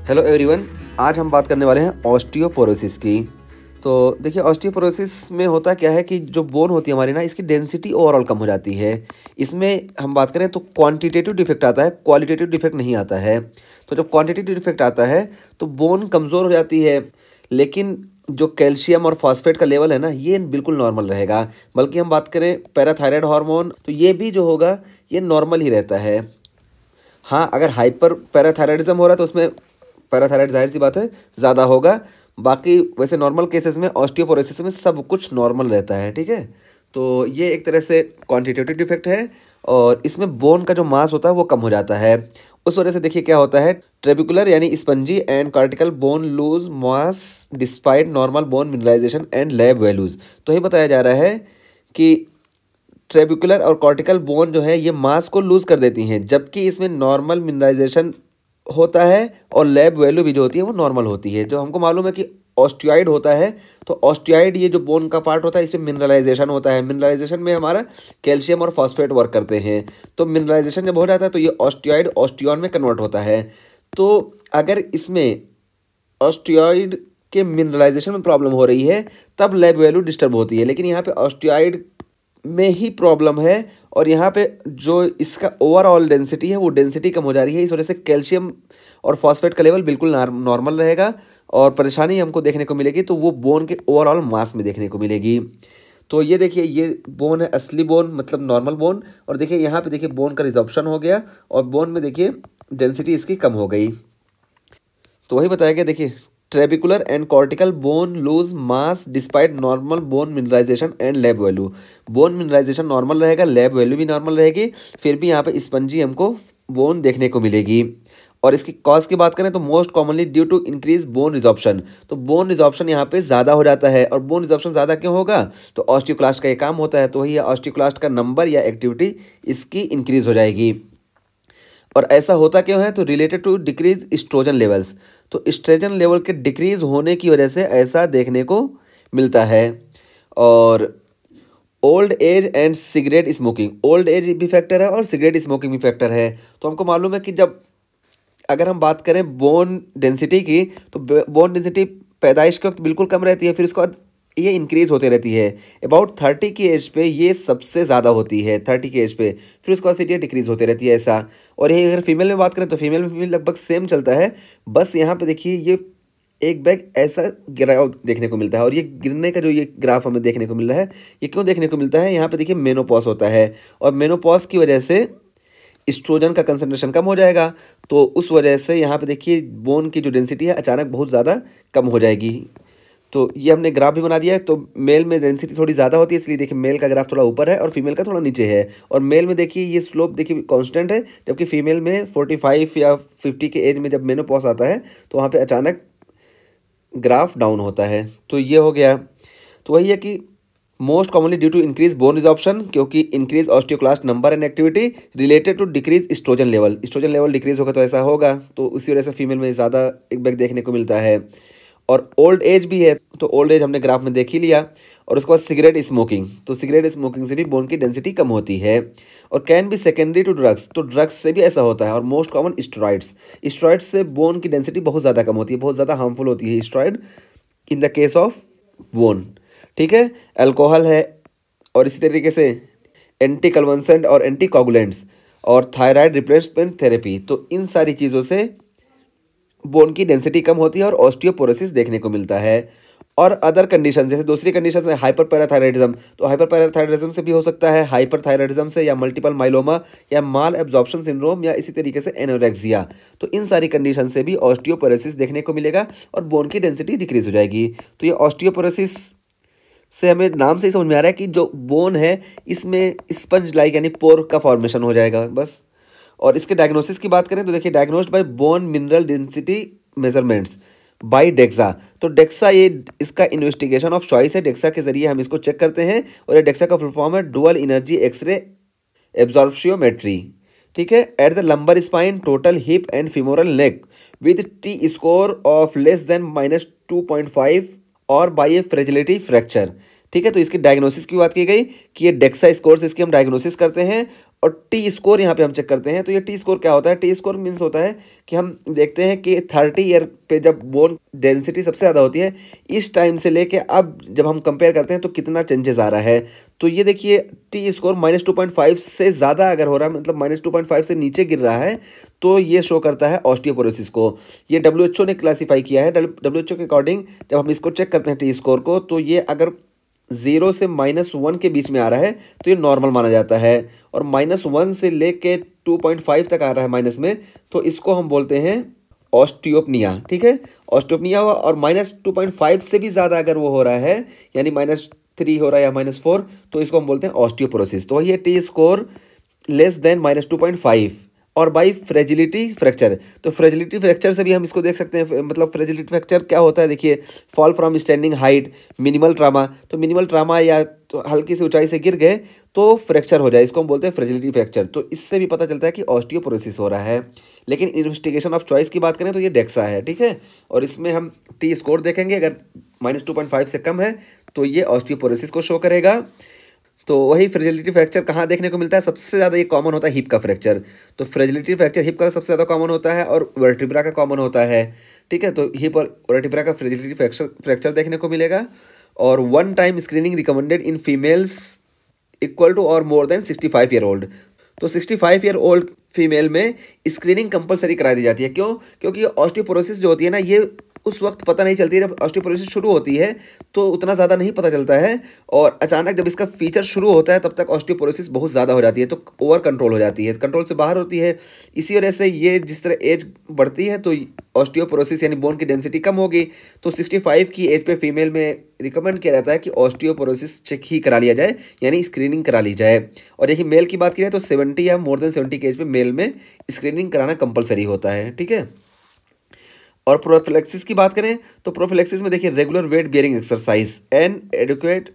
Hello everyone. आज हम बात करने वाले हैं ऑस्टियोपोरोसिस की। तो देखिए, ऑस्टियोपोरोसिस में होता क्या है कि जो बोन होती है हमारी ना, इसकी डेंसिटी ओवरऑल कम हो जाती है। इसमें हम बात करें तो क्वांटिटेटिव डिफेक्ट आता है, क्वालिटेटिव डिफेक्ट नहीं आता है। तो जब क्वांटिटेटिव डिफेक्ट आता है तो बोन कमज़ोर हो जाती है, लेकिन जो कैल्शियम और फॉस्फेट का लेवल है ना, ये बिल्कुल नॉर्मल रहेगा। बल्कि हम बात करें पैराथायराइड हार्मोन, तो ये भी जो होगा ये नॉर्मल ही रहता है। हाँ, अगर हाइपर पैराथायराइडिज्म हो रहा है तो उसमें पैराथायराइड जाहिर सी बात है ज़्यादा होगा। बाकी वैसे नॉर्मल केसेस में, ऑस्टियोपोरोसिस में सब कुछ नॉर्मल रहता है। ठीक है, तो ये एक तरह से क्वांटिटेटिव डिफेक्ट है और इसमें बोन का जो मास होता है वो कम हो जाता है। उस वजह से देखिए क्या होता है, ट्रेबिकुलर यानी spongy and cortical bone lose mass despite normal bone mineralisation and lab values. तो ये बताया जा रहा है कि ट्रेबिकुलर और कॉर्टिकल बोन जो है ये मास को लूज कर देती हैं, जबकि इसमें नॉर्मल मिनरलाइजेशन होता है और लैब वैल्यू भी जो होती है वो नॉर्मल होती है। जो हमको मालूम है कि ऑस्टियोइड होता है, तो ऑस्टियोइड ये जो बोन का पार्ट होता है इसमें मिनरलाइजेशन होता है। मिनरलाइजेशन में हमारा कैल्शियम और फॉस्फेट वर्क करते हैं। तो मिनरलाइजेशन जब हो जाता है तो ये ऑस्टियोइड ऑस्टियोन में कन्वर्ट होता है। तो अगर इसमें ऑस्टियोइड के मिनरलाइजेशन में प्रॉब्लम हो रही है तब लैब वैल्यू डिस्टर्ब होती है, लेकिन यहाँ पे ऑस्टियोइड में ही प्रॉब्लम है और यहाँ पे जो इसका ओवरऑल डेंसिटी है वो डेंसिटी कम हो जा रही है। इस वजह से कैल्शियम और फॉस्फेट का लेवल बिल्कुल नॉर्मल रहेगा और परेशानी हमको देखने को मिलेगी तो वो बोन के ओवरऑल मास में देखने को मिलेगी। तो ये देखिए, ये बोन है असली बोन, मतलब नॉर्मल बोन। और देखिए यहाँ पे देखिए बोन का रिजॉर्प्शन हो गया और बोन में देखिए डेंसिटी इसकी कम हो गई। तो वही बताया गया, देखिए trabecular and cortical bone lose mass despite normal bone mineralisation and lab value. Bone mineralization normal रहेगा, लैब वैल्यू भी नॉर्मल रहेगी, फिर भी यहाँ पे स्पंजी हमको बोन देखने को मिलेगी। और इसकी कॉज की बात करें तो most commonly due to increase bone resorption. तो बोन रिजॉर्प्शन यहाँ पे ज़्यादा हो जाता है। और बोन रिजॉर्प्शन ज़्यादा क्यों होगा, तो ऑस्टियोक्लास्ट का ये काम होता है, तो वही ऑस्टियोक्लास्ट का नंबर या एक्टिविटी इसकी इंक्रीज हो जाएगी। और ऐसा होता क्यों है, तो related to decrease estrogen levels. तो एस्ट्रोजन लेवल के डिक्रीज होने की वजह से ऐसा देखने को मिलता है। और old age and cigarette smoking, old age भी फैक्टर है और सिगरेट स्मोकिंग भी फैक्टर है। तो हमको मालूम है कि जब अगर हम बात करें बोन डेंसिटी की, तो बोन डेंसिटी पैदाइश के वक्त बिल्कुल कम रहती है, फिर उसके बाद ये इंक्रीज होते रहती है। अबाउट 30 की एज पे ये सबसे ज़्यादा होती है, 30 की एज पे, फिर उसके बाद फिर ये डिक्रीज होते रहती है ऐसा। और ये अगर फीमेल में बात करें तो फीमेल में भी लगभग सेम चलता है। बस यहाँ पे देखिए ये एक बैग ऐसा गिरा देखने को मिलता है और ये गिरने का जो ये ग्राफ हमें देखने को मिल रहा है, ये क्यों देखने को मिलता है, यहाँ पे देखिए मेनोपॉज होता है और मेनोपॉज की वजह से एस्ट्रोजन का कंसंट्रेशन कम हो जाएगा। तो उस वजह से यहाँ पे देखिए बोन की जो डेंसिटी है अचानक बहुत ज़्यादा कम हो जाएगी। तो ये हमने ग्राफ भी बना दिया है। तो मेल में डेंसिटी थोड़ी ज़्यादा होती है, इसलिए देखिए मेल का ग्राफ थोड़ा ऊपर है और फीमेल का थोड़ा नीचे है। और मेल में देखिए ये स्लोप देखिए कांस्टेंट है, जबकि फीमेल में 45 या 50 के एज में जब मेनोपॉज आता है तो वहाँ पे अचानक ग्राफ डाउन होता है। तो ये हो गया। तो वही है कि most commonly due to increase bone resorption, क्योंकि increase osteoclast number and activity related to decrease oestrogen level. Oestrogen level decrease होगा तो ऐसा होगा, तो उसी वजह से फीमेल में ज़्यादा एक बैग देखने को मिलता है। और ओल्ड एज भी है, तो ओल्ड एज हमने ग्राफ में देख ही लिया। और उसके बाद सिगरेट स्मोकिंग, तो सिगरेट स्मोकिंग से भी बोन की डेंसिटी कम होती है। और can be secondary to drugs, तो ड्रग्स से भी ऐसा होता है। और मोस्ट कॉमन स्टेरॉइड्स, स्टेरॉइड्स से बोन की डेंसिटी बहुत ज़्यादा कम होती है, बहुत ज़्यादा हार्मफुल होती है steroid in the case of bone. ठीक है, अल्कोहल है और इसी तरीके से एंटी कन्वल्सेंट और एंटी कोगुलेंट्स और थायराइड रिप्लेसमेंट थेरेपी, तो इन सारी चीज़ों से बोन की डेंसिटी कम होती है और ऑस्टियोपोरोसिस देखने को मिलता है। और अदर कंडीशन, जैसे दूसरी कंडीशन है हाइपर पैराथायराइडिज्म, तो हाइपर पैराथायराइडिज्म से भी हो सकता है, हाइपर थायराइडिज्म से, या मल्टीपल माइलोमा, या माल एब्जॉर्प्शन सिंड्रोम, या इसी तरीके से एनोरेक्सिया। तो इन सारी कंडीशन से भी ऑस्टियोपोरोसिस देखने को मिलेगा और बोन की डेंसिटी डिक्रीज हो जाएगी। तो ये ऑस्टियोपोरोसिस से हमें नाम से ही समझ में आ रहा है कि जो बोन है इसमें स्पंज लाइक यानी पोर का फॉर्मेशन हो जाएगा बस। और इसके डायग्नोसिस की बात करें तो देखिए diagnosed by bone mineral density measurements by DEXA. तो डेक्सा ये इसका इन्वेस्टिगेशन ऑफ चॉइस है, डेक्सा के जरिए हम इसको चेक करते हैं। और ये डेक्सा का फुल फॉर्म है डुअल एनर्जी एक्सरे एब्जॉर्प्शियोमेट्री। ठीक है, at the lumbar spine, total hip and femoral neck with T score of less than -2.5 और बाय ए फ्रेजिलिटी फ्रैक्चर। ठीक है। तो इसकी डायग्नोसिस की बात की गई कि ये डेक्सा स्कोर से इसकी हम डायग्नोसिस करते हैं और टी स्कोर यहाँ पे हम चेक करते हैं। तो ये टी स्कोर क्या होता है? टी स्कोर मीन्स होता है कि हम देखते हैं कि 30 ईयर पे जब बोन डेंसिटी सबसे ज़्यादा होती है, इस टाइम से लेके अब जब हम कंपेयर करते हैं तो कितना चेंजेस आ रहा है। तो ये देखिए टी स्कोर -2.5 से ज़्यादा अगर हो रहा है, मतलब -2.5 से नीचे गिर रहा है, तो ये शो करता है ऑस्टियोपोरोसिस को। ये WHO ने क्लासीफाई किया है। WHO के अकॉर्डिंग जब हम इसको चेक करते हैं टी स्कोर को, तो ये अगर 0 से -1 के बीच में आ रहा है तो ये नॉर्मल माना जाता है, और -1 से लेके 2.5 तक आ रहा है माइनस में, तो इसको हम बोलते हैं ऑस्टियोपनिया। ठीक है, ऑस्टियोपनिया हुआ। और -2.5 से भी ज़्यादा अगर वो हो रहा है, यानी -3 हो रहा है या -4, तो इसको हम बोलते हैं ऑस्टियोपोरोसिस। तो ये टी स्कोर लेस देन -2.5। और बाई फ्रेजिलिटी फ्रैक्चर, तो फ्रेजिलिटी फ्रैक्चर से भी हम इसको देख सकते हैं। मतलब फ्रेजिलिटी फ्रैक्चर क्या होता है? देखिए, fall from standing height, minimal trauma. तो मिनिमल ट्रामा या तो हल्की सी ऊंचाई से गिर गए तो फ्रैक्चर हो जाए, इसको हम बोलते हैं फ्रेजिलिटी फ्रैक्चर। तो इससे भी पता चलता है कि ऑस्टियोपोरोसिस हो रहा है। लेकिन इन्वेस्टिगेशन ऑफ चॉइस की बात करें तो ये डेक्सा है। ठीक है, और इसमें हम टी स्कोर देखेंगे, अगर -2.5 से कम है तो ये ऑस्टियोपोरोसिस को शो करेगा। तो वही फ्रेजिलिटी फ्रैक्चर कहाँ देखने को मिलता है? सबसे ज़्यादा ये कॉमन होता है हिप का फ्रैक्चर। तो फ्रेजिलिटी फ्रैक्चर हिप का सबसे ज़्यादा कॉमन होता है और वर्टिब्रा का कॉमन होता है। ठीक है, तो हिप और वर्टिब्रा का फ्रेजिलिटी फ्रैक्चर देखने को मिलेगा। और 1 time screening recommended in females equal to और मोर देन 65 ईयर ओल्ड। तो 65 ईयर ओल्ड फीमेल में स्क्रीनिंग कंपलसरी करा दी जाती है। क्यों? क्योंकि ऑस्टियोपोरोसिस जो होती है ना, ये उस वक्त पता नहीं चलती है जब ऑस्टियोपोरोसिस शुरू होती है, तो उतना ज़्यादा नहीं पता चलता है, और अचानक जब इसका फीचर शुरू होता है तब तक ऑस्टियोपोरोसिस बहुत ज़्यादा हो जाती है, तो ओवर कंट्रोल हो जाती है, कंट्रोल से बाहर होती है। इसी वजह से ये जिस तरह एज बढ़ती है तो ऑस्टियोपोरोसिस यानी बोन की डेंसिटी कम होगी। तो 65 की एज पे फीमेल में रिकमेंड किया जाता है कि ऑस्टियोपोरोसिस चेक ही करा लिया जाए, यानी स्क्रीनिंग करा ली जाए। और यही मेल की बात की जाए तो 70 या मोर देन 70 की एज पे मेल में स्क्रीनिंग कराना कंपलसरी होता है। ठीक है, और प्रोफिलैक्सिस की बात करें तो प्रोफिलैक्सिस में देखिए, regular weight bearing exercise and adequate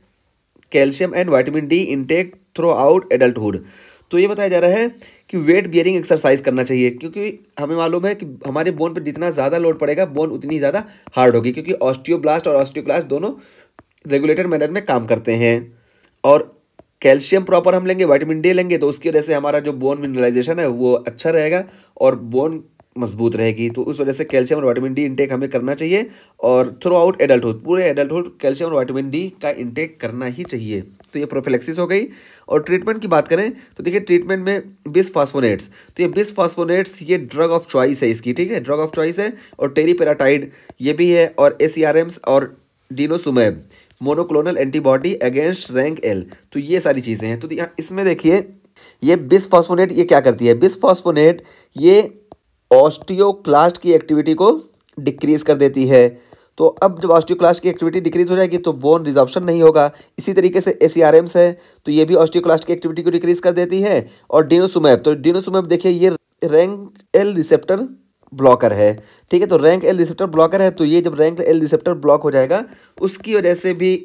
calcium and vitamin D intake throughout adulthood. तो ये बताया जा रहा है कि वेट बियरिंग एक्सरसाइज करना चाहिए, क्योंकि हमें मालूम है कि हमारे बोन पर जितना ज़्यादा लोड पड़ेगा बोन उतनी ज़्यादा हार्ड होगी, क्योंकि ऑस्टियोब्लास्ट और ऑस्टियोक्लास्ट दोनों रेगुलेटेड मैनर में काम करते हैं। और कैल्शियम प्रॉपर हम लेंगे, विटामिन डी लेंगे, तो उसकी वजह से हमारा जो बोन मिनरलाइजेशन है वो अच्छा रहेगा और बोन मजबूत रहेगी। तो उस वजह से कैल्शियम और विटामिन डी इंटेक हमें करना चाहिए, और थ्रू आउट एडल्टहुड, पूरे एडल्टहुड कैल्शियम और विटामिन डी का इंटेक करना ही चाहिए। तो ये प्रोफिलैक्सिस हो गई। और ट्रीटमेंट की बात करें तो देखिए, ट्रीटमेंट में बिसफॉस्फोनेट्स, तो ये बिसफॉस्फोनेट्स ये ड्रग ऑफ चॉइस है इसकी। ठीक है, ड्रग ऑफ चॉइस है। और टेरीपेराटाइड ये भी है, और ACRMs और denosumab monoclonal antibody against RANK L. तो ये सारी चीज़ें हैं। तो यहाँ इसमें देखिए, ये बिसफॉस्फोनेट ये क्या करती है? बिसफॉस्फोनेट ये ऑस्टियोक्लास्ट की एक्टिविटी को डिक्रीज कर देती है। तो अब जब ऑस्टियोक्लास्ट की एक्टिविटी डिक्रीज हो जाएगी तो बोन रिजॉर्प्शन नहीं होगा। इसी तरीके से ACRMs है, तो ये भी ऑस्टियोक्लास्ट की एक्टिविटी को डिक्रीज कर देती है। और डिनोसुमैब, तो डिनोसुमैब देखिए ये रैंक एल रिसेप्टर ब्लॉकर है। ठीक है, तो रैंक एल रिसेप्टर ब्लॉकर है, तो ये जब रैंक एल रिसेप्टर ब्लॉक हो जाएगा उसकी वजह से भी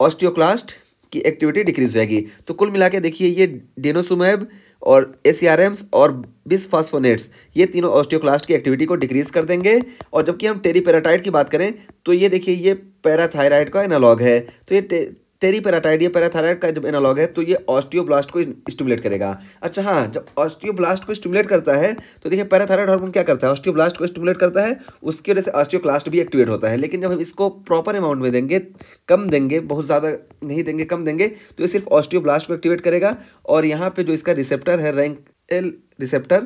ऑस्टियोक्लास्ट की एक्टिविटी डिक्रीज हो जाएगी। तो कुल मिला के देखिए, ये डिनोसुमैब और ACRMs और बिसफॉस्फोनेट्स ये तीनों ऑस्टियोक्लास्ट की एक्टिविटी को डिक्रीज कर देंगे। और जबकि हम टेरीपेराटाइड की बात करें तो ये देखिए, ये पैराथायराइड का एनालॉग है। तो ये टेरीपेराटाइड ये पैराथायराइड का जब एनालॉग है तो ये ऑस्टियोब्लास्ट को स्टिमुलेट करेगा। अच्छा हाँ, जब ऑस्टियोब्लास्ट को स्टिमुलेट करता है तो देखिए, पैराथायराइड हार्मोन क्या करता है? ऑस्टियोब्लास्ट को स्टिमुलेट करता है, उसकी वजह से ऑस्टियोक्लास्ट भी एक्टिवेट होता है। लेकिन जब हम इसको प्रॉपर अमाउंट में देंगे, कम देंगे, बहुत ज़्यादा नहीं देंगे, कम देंगे, तो ये सिर्फ ऑस्टियोब्लास्ट को एक्टिवेट करेगा। और यहाँ पे जो इसका रिसेप्टर है रैंक एल रिसेप्टर,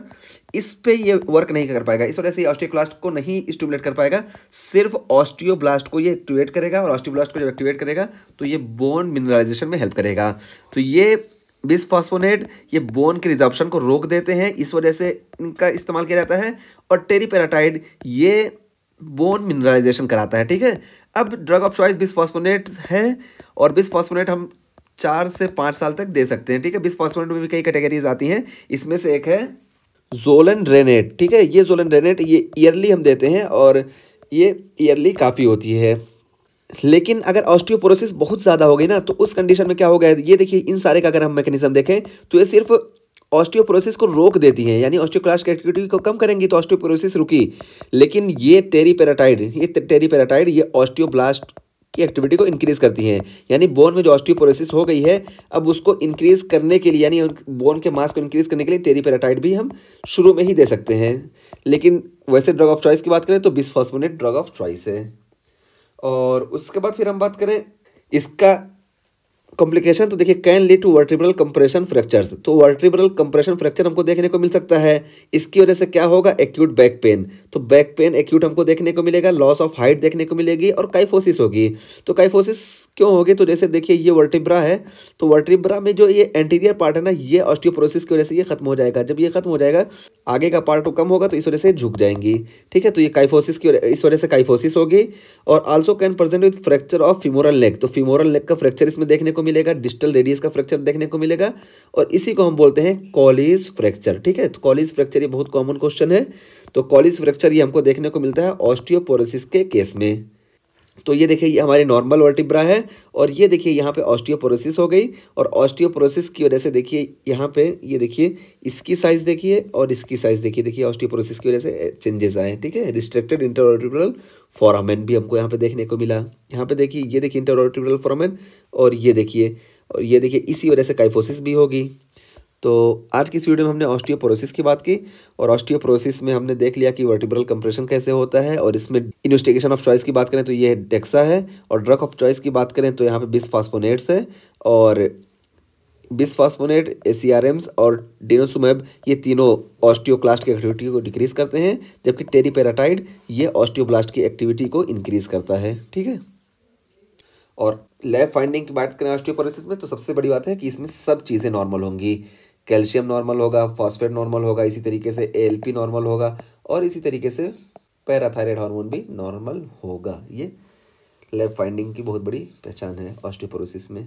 इस पे ये वर्क नहीं कर पाएगा, इस वजह से ऑस्टियोक्लास्ट को नहीं स्टिमुलेट कर पाएगा, सिर्फ ऑस्टियोब्लास्ट को ये एक्टिवेट करेगा। और ऑस्टियोब्लास्ट को जब एक्टिवेट करेगा तो ये बोन मिनरलाइजेशन में हेल्प करेगा। तो ये बिसफॉस्फोनेट ये बोन के रिजॉर्प्शन को रोक देते हैं, इस वजह से इनका इस्तेमाल किया जाता है। और टेरीपेराटाइड ये बोन मिनरलाइजेशन कराता है। ठीक है, अब ड्रग ऑफ चॉइस बिसफॉस्फोनेट है, और बिसफॉस्फोनेट हम 4 से 5 साल तक दे सकते हैं। ठीक है, बिसफॉस्फोनेट में भी कई कैटेगरीज आती हैं, इसमें से एक है जोलेनड्रेनेट। ठीक है, ये जोलेनड्रेनेट ये ईयरली हम देते हैं, और ये ईयरली काफ़ी होती है। लेकिन अगर ऑस्टियोपोरोसिस बहुत ज़्यादा हो गई ना, तो उस कंडीशन में क्या होगा? ये देखिए, इन सारे का अगर हम मैकेनिज्म देखें तो ये सिर्फ ऑस्टियोपोरोसिस को रोक देती हैं, यानी ऑस्टियोक्लास्ट की एक्टिविटी को कम करेंगी तो ऑस्टियोपोरोसिस रुकी। लेकिन ये टेरीपेराटाइड ये ऑस्टियोब्लास्ट की एक्टिविटी को इंक्रीज करती हैं। यानी बोन में जो ऑस्टियोपोरोसिस हो गई है, अब उसको इंक्रीज करने के लिए, यानी बोन के मास को इंक्रीज करने के लिए टेरीपेराटाइड भी हम शुरू में ही दे सकते हैं। लेकिन वैसे ड्रग ऑफ चॉइस की बात करें तो बिस्फॉस्फोनेट ड्रग ऑफ चॉइस है। और उसके बाद फिर हम बात करें इसका कॉम्प्लिकेशन, तो देखिए can lead to vertebral compression fractures. तो वर्टिब्रल कंप्रेशन फ्रैक्चर हमको देखने को मिल सकता है। इसकी वजह से क्या होगा, एक्यूट बैक पेन। तो बैक पेन एक्यूट हमको देखने को मिलेगा, लॉस ऑफ हाइट देखने को मिलेगी और काइफोसिस होगी। तो काइफोसिस क्यों होगी, तो जैसे देखिए ये वर्टिब्रा है, तो वर्टिब्रा में जो ये एंटीरियर पार्ट है ना, ये ऑस्टियोपोरोसिस की वजह से ये खत्म हो जाएगा। जब ये खत्म हो जाएगा, आगे का पार्ट तो कम होगा, तो इस वजह से झुक जाएंगी। ठीक है, तो ये काइफोसिस की इस वजह से काइफोसिस होगी। और also can present with fracture of femoral neck. तो फीमोरल नेक का फ्रैक्चर इसमें देखने को मिलेगा, डिस्टल रेडियस का फ्रैक्चर देखने को मिलेगा, और इसी को हम बोलते हैं कॉलिस फ्रैक्चर। ठीक है, तो कॉलिस फ्रैक्चर ये बहुत कॉमन क्वेश्चन है। तो कॉलिस फ्रैक्चर ये हमको देखने को मिलता है ऑस्टियोपोरोसिस के केस में। तो ये देखिए ये हमारी नॉर्मल वर्टिब्रा है, और ये देखिए यहाँ पे ऑस्टियोपोरोसिस हो गई। और ऑस्टियोपोरोसिस की वजह से देखिए यहाँ पे ये देखिए इसकी साइज देखिए और इसकी साइज देखिए, देखिए ऑस्टियोपोरोसिस की वजह से चेंजेस आए। ठीक है, रिस्ट्रिक्टेड इंटरवर्टिब्रल फोरामेन भी हमको यहाँ पे देखने को मिला। यहाँ पे देखिए ये देखिए इंटरवर्टिब्रल फोरामेन, और ये देखिए इसी वजह से काइफोसिस भी होगी। तो आज की इस वीडियो में हमने ऑस्टियोपोरोसिस की बात की, और ऑस्टियोपोरोसिस में हमने देख लिया कि वर्टिब्रल कंप्रेशन कैसे होता है। और इसमें इन्वेस्टिगेशन ऑफ चॉइस की बात करें तो ये डेक्सा है, और ड्रग ऑफ चॉइस की बात करें तो यहाँ पे बिस्फॉस्फोनेट्स है, और बिस्फॉस्फोनेट, एसीआरएम्स और डेनोसुमेब, ये तीनों ऑस्टियोक्लास्ट की एक्टिविटी को डिक्रीज करते हैं, जबकि टेरीपेराटाइड ये ऑस्टियोब्लास्ट की एक्टिविटी को इंक्रीज करता है। ठीक है, और लैब फाइंडिंग की बात करें ऑस्टियोपोरोसिस में, तो सबसे बड़ी बात है कि इसमें सब चीज़ें नॉर्मल होंगी। कैल्शियम नॉर्मल होगा, फॉस्फेट नॉर्मल होगा, इसी तरीके से एएलपी नॉर्मल होगा, और इसी तरीके से पैराथायराइड हार्मोन भी नॉर्मल होगा। ये लैब फाइंडिंग की बहुत बड़ी पहचान है ऑस्टियोपोरोसिस में।